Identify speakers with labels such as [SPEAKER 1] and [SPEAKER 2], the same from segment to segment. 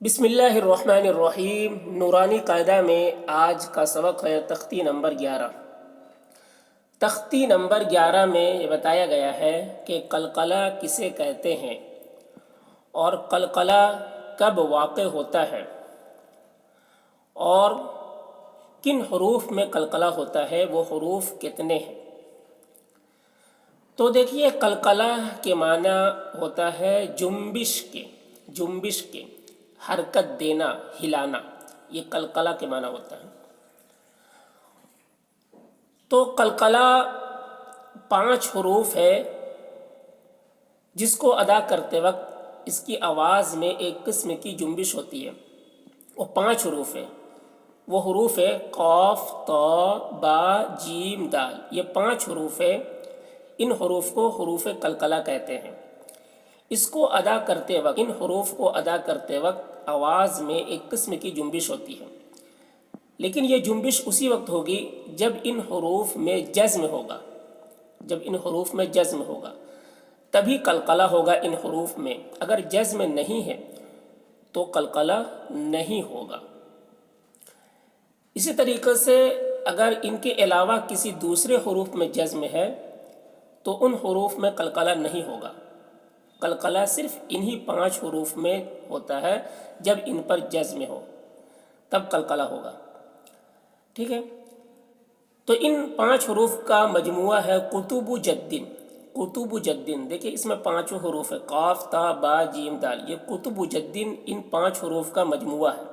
[SPEAKER 1] بسم اللہ الرحمن الرحیم۔ نورانی قاعدہ میں آج کا سبق ہے تختی نمبر 11۔ تختی نمبر 11 میں یہ بتایا گیا ہے کہ قلقلہ کسے کہتے ہیں اور قلقلہ کب واقع ہوتا ہے اور کن حروف میں قلقلہ ہوتا ہے، وہ حروف کتنے ہیں۔ تو دیکھیے، قلقلہ کے معنی ہوتا ہے جنبش کے حرکت دینا، ہلانا، یہ قلقلہ کے معنی ہوتا ہے۔ تو قلقلہ 5 حروف ہے جس کو ادا کرتے وقت اس کی آواز میں ایک قسم کی جنبش ہوتی ہے۔ وہ 5 حروف ہے، وہ حروف ہے قاف، طا، با، جیم، دال۔ یہ 5 حروف ہے، ان حروف کو حروف قلقلہ کہتے ہیں۔ اس کو ادا کرتے وقت، ان حروف کو ادا کرتے وقت آواز میں ایک قسم کی جنبش ہوتی ہے، لیکن یہ جنبش اسی وقت ہوگی جب ان حروف میں جزم ہوگا۔ جب ان حروف میں جزم ہوگا تبھی قلقلہ ہوگا ان حروف میں۔ اگر جزم نہیں ہے تو قلقلہ نہیں ہوگا۔ اسی طریقے سے اگر ان کے علاوہ کسی دوسرے حروف میں جزم ہے تو ان حروف میں قلقلہ نہیں ہوگا۔ قلقلہ صرف انہی 5 حروف میں ہوتا ہے، جب ان پر جزم ہو تب قلقلہ ہوگا۔ ٹھیک ہے، تو ان 5 حروف کا مجموعہ ہے قطب جدن۔ دیکھیں، اس میں 5 حروف ہے، قاف، تا، با، جیم، دال۔ یہ قطب جدن ان 5 حروف کا مجموعہ ہے۔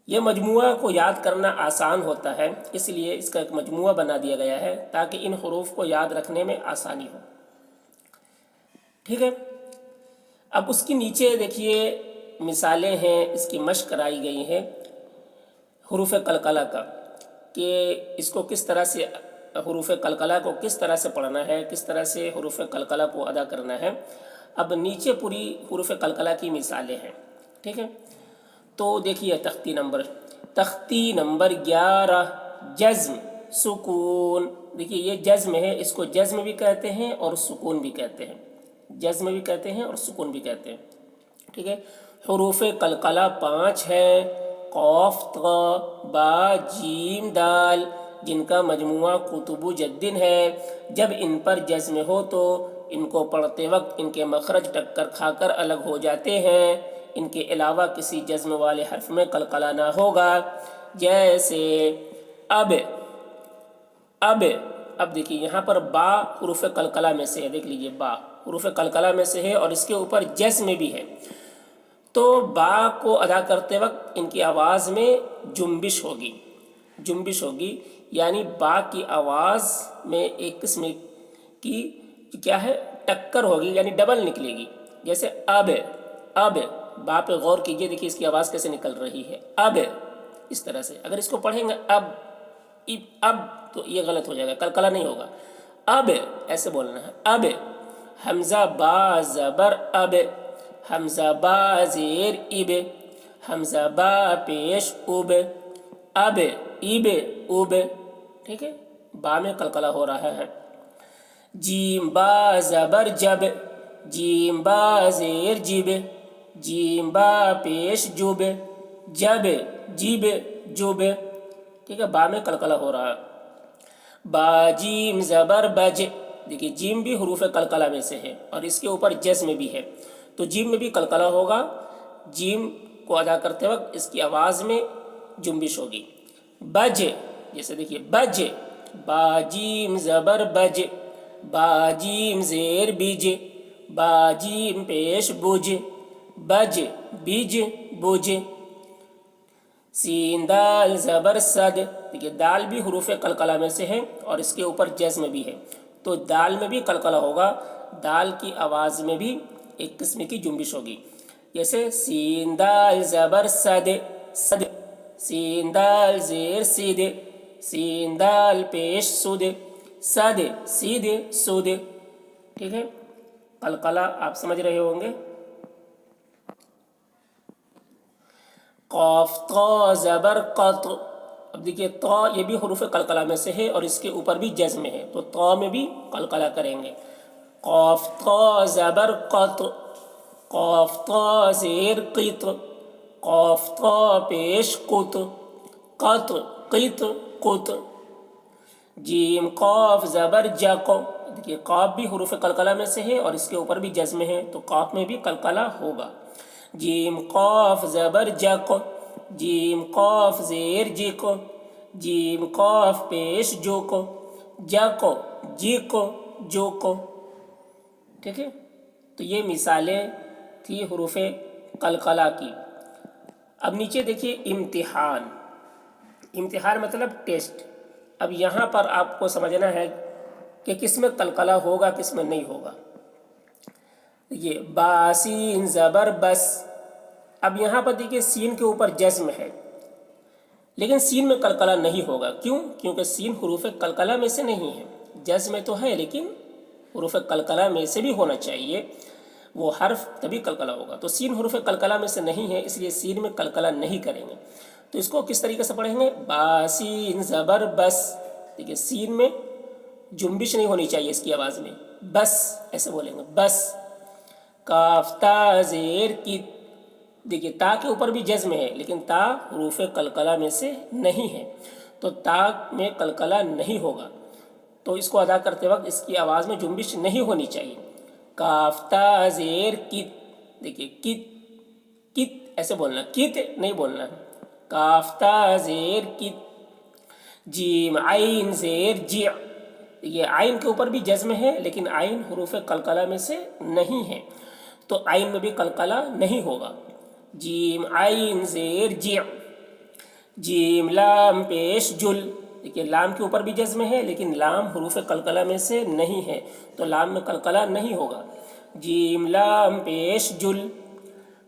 [SPEAKER 1] یہ مجموعہ کو یاد کرنا آسان ہوتا ہے، اس لیے اس کا ایک مجموعہ بنا دیا گیا ہے تاکہ ان حروف کو یاد رکھنے میں آسانی ہو۔ ٹھیک ہے، اب اس کی نیچے دیکھیے مثالیں ہیں، اس کی مشق کرائی گئی ہیں حروف قلقلہ کا، کہ اس کو کس طرح سے، حروف قلقلہ کو کس طرح سے پڑھنا ہے، کس طرح سے حروف قلقلہ کو ادا کرنا ہے۔ اب نیچے پوری حروف قلقلہ کی مثالیں ہیں۔ ٹھیک ہے، تو دیکھیے تختی نمبر 11، جزم، سکون۔ دیکھیے یہ جزم ہے، اس کو جزم بھی کہتے ہیں اور سکون بھی کہتے ہیں، جزم بھی کہتے ہیں اور سکون بھی کہتے ہیں۔ ٹھیک ہے، حروف قلقلہ 5 ہیں، قاف، طا، با، جیم، دال، جن کا مجموعہ قطب جدن ہے۔ جب ان پر جزم ہو تو ان کو پڑھتے وقت ان کے مخرج ٹکر کھا کر الگ ہو جاتے ہیں۔ ان کے علاوہ کسی جزم والے حرف میں قلقلہ نہ ہوگا، جیسے اب دیکھیے یہاں پر با حروف قلقلہ میں سے ہے۔ دیکھ لیجیے، با حروف قلقلہ میں سے ہے اور اس کے اوپر جزم بھی ہے، تو با کو ادا کرتے وقت ان کی آواز میں جنبش ہوگی، یعنی با کی آواز میں ایک قسم کی کیا ہے، ٹکر ہوگی، یعنی ڈبل نکلے گی۔ جیسے اب با پہ غور کیجئے، دیکھیے اس کی آواز کیسے نکل رہی ہے، اب، اس طرح سے۔ اگر اس کو پڑھیں گے اب تو یہ غلط ہو جائے گا، قلقلہ نہیں ہوگا۔ اب ایسے بولنا ہے، اب، حمزہ با زبر اب، حمزہ با زیر اب، حمزہ با پیش اب، اب، اب۔ ٹھیک ہے، با میں قلقلہ ہو رہا ہے۔ جیم با زبر جب، جیم با زیر جب، جیم با پیش جب، جب، جب، جب۔ ٹھیک ہے، با میں قلقلہ ہو رہا ہے۔ با جیم زبر بج، دیکھیے جیم بھی حروف قلقلہ میں سے ہے اور اس کے اوپر جزم بھی ہے، تو جیم میں بھی قلقلہ ہوگا۔ جیم کو ادا کرتے وقت اس کی آواز میں جنبش ہوگی۔ بج، جیسے دیکھیے بج، با جیم زبر بج، با جیم زیر بج، با جیم پیش بج، بج، بج، بج۔ سین دال زبر صد، دیکھیے دال بھی حروف قلقلہ میں سے ہے اور اس کے اوپر جزم بھی ہے، تو دال میں بھی قلقلہ ہوگا، دال کی آواز میں بھی ایک قسم کی جنبش ہوگی۔ جیسے سین دال زبر صد، صد، سین دال زیر سید، سین دال پیش سود، صد، سید، سود۔ ٹھیک ہے، قلقلہ آپ سمجھ رہے ہوں گے۔ قاف طا زبر قط، اب دیکھیے طا یہ بھی حروف قلقلہ میں سے ہے اور اس کے اوپر بھی جزم ہے، تو طا میں بھی قلقلہ کریں گے۔ قاف طا زبر قط، قاف تا زیر قط، قاف تا پیش قط، قط قط قط. جیم قاف زبر جق، دیکھیے قاف بھی حروف قلقلہ میں سے ہے اور اس کے اوپر بھی جزم ہے تو قاف میں بھی قلقلہ ہوگا. جیم قاف زبر جق، جیم قاف زیر جق، جیم قاف پیش جوق، جق جق جوق. ٹھیک ہے، تو یہ مثالیں تھی حروف قلقلہ کی. اب نیچے دیکھیے امتحان. امتحان مطلب ٹیسٹ. اب یہاں پر آپ کو سمجھنا ہے کہ کس میں قلقلہ ہوگا کس میں نہیں ہوگا. یہ باسین زبر بس. اب یہاں پر دیکھیے سین کے اوپر جزم ہے لیکن سین میں قلقلہ نہیں ہوگا. کیوں؟ کیونکہ سین حروف قلقلہ میں سے نہیں ہے. جزم تو ہے لیکن حروف قلقلہ میں سے بھی ہونا چاہیے وہ حرف، تبھی قلقلہ ہوگا. تو سین حروف قلقلہ میں سے نہیں ہے اس لیے سین میں قلقلہ نہیں کریں گے. تو اس کو کس طریقے سے پڑھیں گے؟ باسین زبر بس. دیکھیے سین میں جنبش نہیں ہونی چاہیے اس کی آواز میں، بس ایسے بولیں گے بس. کاف تا زیر کت. دیکھیے تا کے اوپر بھی جزم ہے لیکن تا حروف قلقلہ میں سے نہیں ہے تو تا میں قلقلہ نہیں ہوگا. تو اس کو ادا کرتے وقت اس کی آواز میں جنبش نہیں ہونی چاہیے. کاف تا زیر کت. دیکھیے کت کت ایسے بولنا، کت نہیں بولنا. کاف تا زیر کت. جیم عین زیر جع. یہ عین کے اوپر بھی جزم ہے لیکن عین حروف قلقلہ میں سے نہیں ہے تو عین میں بھی قلقلہ نہیں ہوگا. جیم عین زیر جع. جیم لام پیش جل. دیکھیے لام کے اوپر بھی جزم ہے لیکن لام حروف قلقلہ میں سے نہیں ہے تو لام میں قلقلہ نہیں ہوگا. جیم لام پیش جل.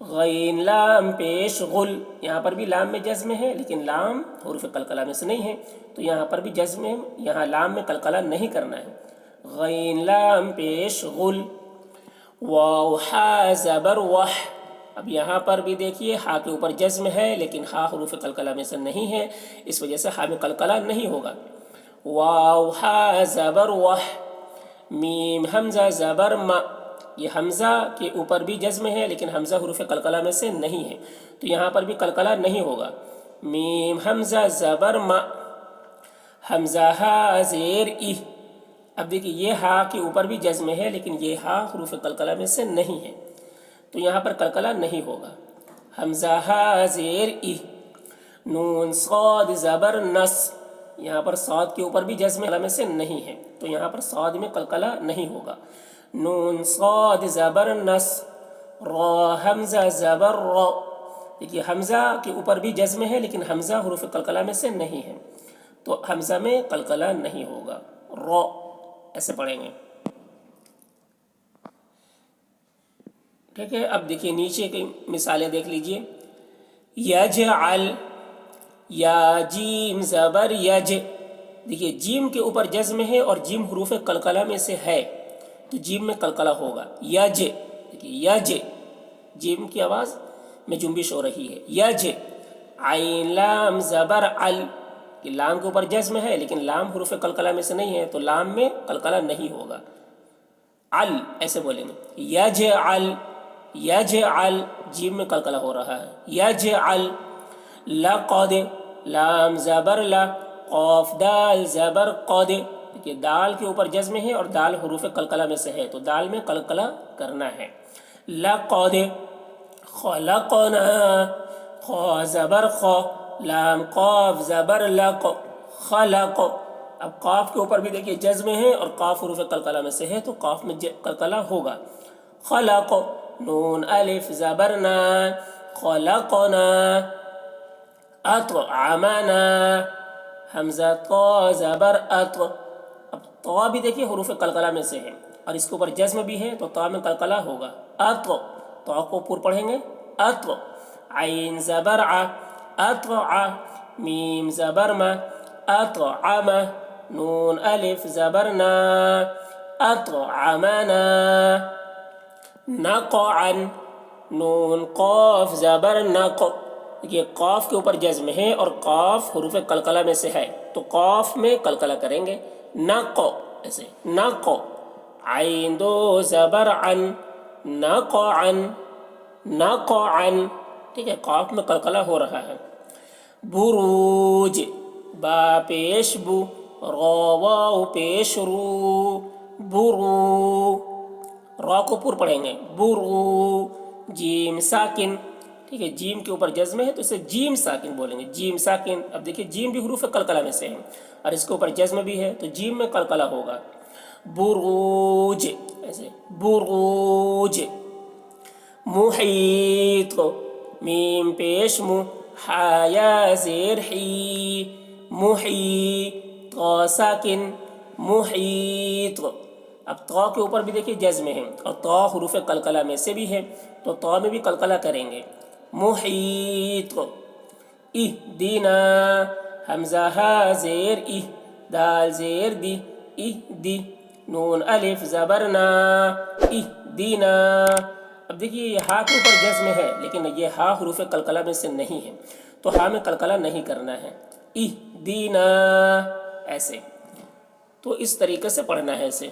[SPEAKER 1] غین لام پیش غل. یہاں پر بھی لام میں جزم ہے لیکن لام حروف قلقلہ میں سے نہیں ہے تو یہاں پر بھی جزم ہے، یہاں لام میں قلقلہ نہیں کرنا ہے. غین لام پیش غل. واو حا زبر وح. اب یہاں پر بھی دیکھیے ہا کے اوپر جزم ہے لیکن ہا حروف قلقلہ میں سے نہیں ہے اس وجہ سے ہا میں قلقلہ نہیں ہوگا. واو حا زبر وح. میم حمزہ زبر ما. یہ حمزہ کے اوپر بھی جزم ہے لیکن حمزہ حروف قلقلہ میں سے نہیں ہے تو یہاں پر بھی قلقلہ نہیں ہوگا. میم حمزہ زبر ما. حمزہ ہا زیر ای. اب دیکھیے یہ ہا کے اوپر بھی جزم ہے لیکن یہ ہا حروف قلقلہ میں سے نہیں ہے تو یہاں پر قلقلہ نہیں ہوگا. حمزہ ہا زیر ای. نون صاد زبر نس. یہاں پر صاد کے اوپر بھی جزم میں سے نہیں ہے تو یہاں پر صاد میں قلقلہ نہیں ہوگا. نون صاد زبر نس. را حمزہ زبر را. دیکھیے حمزہ کے اوپر بھی جزم ہے لیکن حمزہ حروف قلقلہ میں سے نہیں ہے تو حمزہ میں قلقلہ نہیں ہوگا. را ایسے پڑھیں گے. ٹھیک ہے، اب دیکھیے نیچے کی مثالیں دیکھ لیجئے. یجعل. یا جیم زبر یج. دیکھیے جیم کے اوپر جزم ہے اور جیم حروف قلقلہ میں سے ہے تو جیم میں قلقلہ ہوگا. یج. دیکھیے یج جیم کی آواز میں جنبش ہو رہی ہے. یج. عین لام زبر ال. کہ لام کے اوپر جزم ہے لیکن لام حروف قلقلہ میں سے نہیں ہے تو لام میں قلقلہ نہیں ہوگا. ال ایسے بولیں گے. یجعل. یجعل جیم میں قلقلہ ہو رہا ہے. یجعل. لقد. لام زبر لا. قاف دال زبر قد. دیکھیے دال کے اوپر جزم ہے اور دال حروف قلقلہ میں سے ہے تو دال میں قلقلہ کرنا ہے. لقد. خلقنا. خا زبر خا. لام قاف زبر لق. خلق. اب قاف کے اوپر بھی دیکھیے جزم ہے اور قاف حروف قلقلہ میں سے ہے تو قاف میں قلقلہ ہوگا. خلق. نون الف زبر نا. خلقنا. اطعمنا. حمزہ طا زبر اط. اب طا بھی دیکھیے حروف قلقلہ میں سے ہے اور اس کے اوپر جزم بھی ہے تو طا میں قلقلہ ہوگا. اط. طا کو پور پڑھیں گے. اط. عین زبر ع. اطع. میم زبر ما. اطعم. نون الف زبر نا. اطعمنا. نقعا. نون قاف زبر نق. یہ قاف کے اوپر جزم ہے اور قاف حروف قلقلہ میں سے ہے تو قاف میں قلقلہ کریں گے. نق ایسے نق. عین دو زبر عن. نقعا. نقعن، ٹھیک ہے، قاف میں قلقلہ ہو رہا ہے. بروج، با پیش بو، را واو پیش رو، برو، را کو پر پڑھیں گے، برو. جیم ساکن، ٹھیک ہے، جیم کے اوپر جزم ہے تو اسے جیم ساکن بولیں گے، جیم ساکن. اب دیکھیے جیم بھی حروف قلقلہ میں سے ہے اور اس کے اوپر جزم بھی ہے تو جیم میں قلقلہ ہوگا. بروج، ایسے بروج. محیط، میم پیش مو، حا یا زیر حی، محیط، طا ساکن، محیط. اب طا کے اوپر بھی دیکھیے جزم ہے اور طا حروف قلقلہ میں سے بھی ہے تو طا میں بھی قلقلہ کریں گے. محیط. اہدنا، حمزہ ہا زیر اہ، دال زیر دی، اہدی، نون الف زبرنا، اہدنا. اب دیکھیے یہ ہا کے اوپر جزم ہے لیکن یہ ہا حروف قلقلہ میں سے نہیں ہے تو ہا میں قلقلہ نہیں کرنا ہے. اہدنا، ایسے. تو اس طریقے سے پڑھنا ہے اسے.